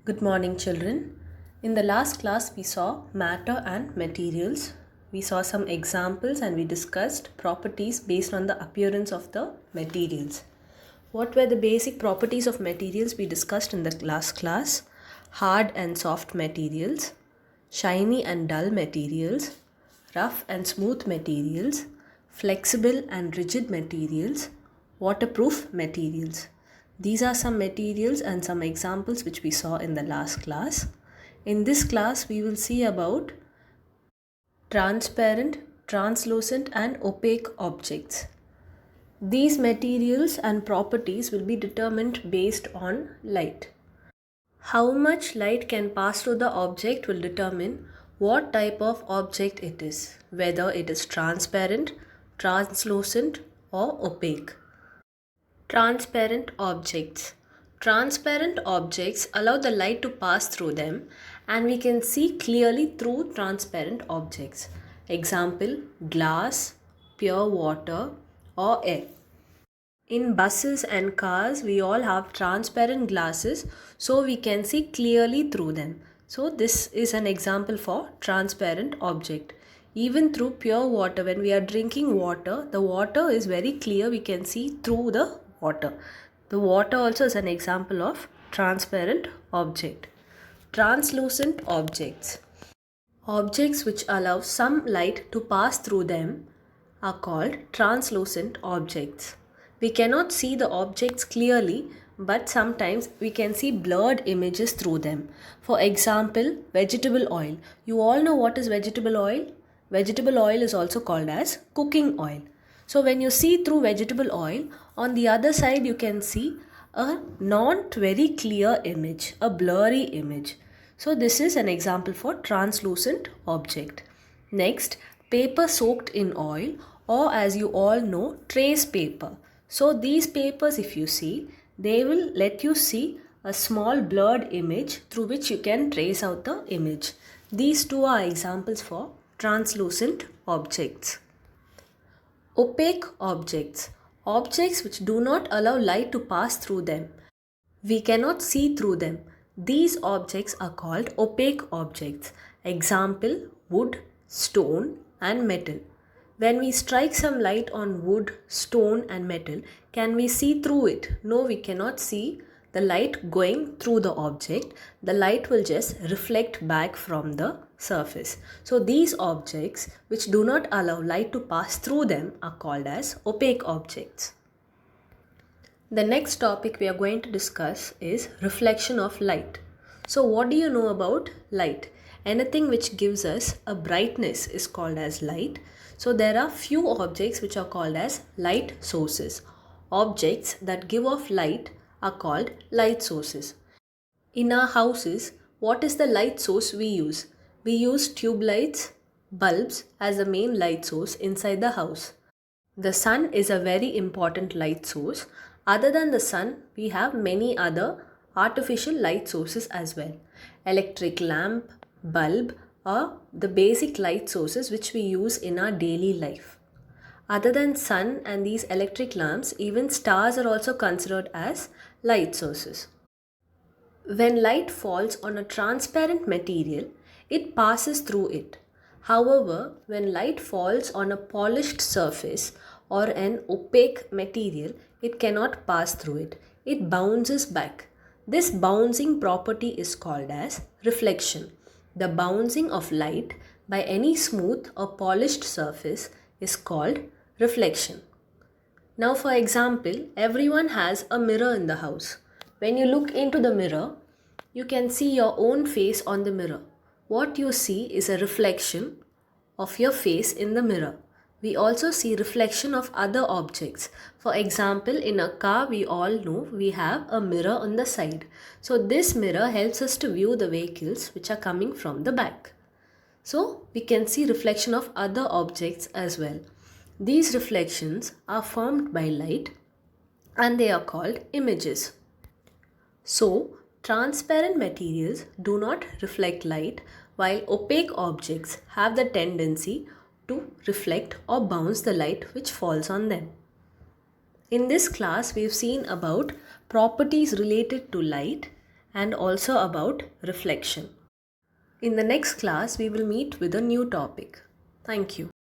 Good morning, children. In the last class, we saw matter and materials. We saw some examples and we discussed properties based on the appearance of the materials. What were the basic properties of materials we discussed in the last class? Hard and soft materials, shiny and dull materials, rough and smooth materials, flexible and rigid materials, waterproof materials. These are some materials and some examples which we saw in the last class. In this class, we will see about transparent, translucent and opaque objects. These materials and properties will be determined based on light. How much light can pass through the object will determine what type of object it is, whether it is transparent, translucent or opaque. Transparent objects. Transparent objects allow the light to pass through them and we can see clearly through transparent objects. Example, glass, pure water or air. In buses and cars, we all have transparent glasses so we can see clearly through them. So this is an example for transparent object. Even through pure water, when we are drinking water, the water is very clear, we can see through the water. The water also is an example of transparent object. Translucent objects. Objects which allow some light to pass through them are called translucent objects. We cannot see the objects clearly, but sometimes we can see blurred images through them. For example, vegetable oil. You all know what is vegetable oil? Vegetable oil is also called as cooking oil. So when you see through vegetable oil, on the other side you can see a not very clear image, a blurry image. So this is an example for translucent object. Next, paper soaked in oil, or as you all know, trace paper. So these papers, if you see, they will let you see a small blurred image through which you can trace out the image. These two are examples for translucent objects. Opaque objects. Objects which do not allow light to pass through them. We cannot see through them. These objects are called opaque objects. Example, wood, stone and metal. When we strike some light on wood, stone and metal, can we see through it? No, we cannot see the light going through the object. The light will just reflect back from the surface. So these objects which do not allow light to pass through them are called as opaque objects. The next topic we are going to discuss is reflection of light. So what do you know about light? Anything which gives us a brightness is called as light. So there are few objects which are called as light sources. Objects that give off light are called light sources. In our houses, what is the light source we use? We use tube lights, bulbs as the main light source inside the house. The sun is a very important light source. Other than the sun, we have many other artificial light sources as well. Electric lamp, bulb are the basic light sources which we use in our daily life. Other than sun and these electric lamps, even stars are also considered as light sources. When light falls on a transparent material, it passes through it. However, when light falls on a polished surface or an opaque material, it cannot pass through it. It bounces back. This bouncing property is called as reflection. The bouncing of light by any smooth or polished surface is called reflection. Now for example, everyone has a mirror in the house. When you look into the mirror, you can see your own face on the mirror. What you see is a reflection of your face in the mirror. We also see reflection of other objects. For example, in a car, we all know we have a mirror on the side. So this mirror helps us to view the vehicles which are coming from the back. So we can see reflection of other objects as well. These reflections are formed by light and they are called images. So transparent materials do not reflect light, while opaque objects have the tendency to reflect or bounce the light which falls on them. In this class, we have seen about properties related to light and also about reflection. In the next class, we will meet with a new topic. Thank you.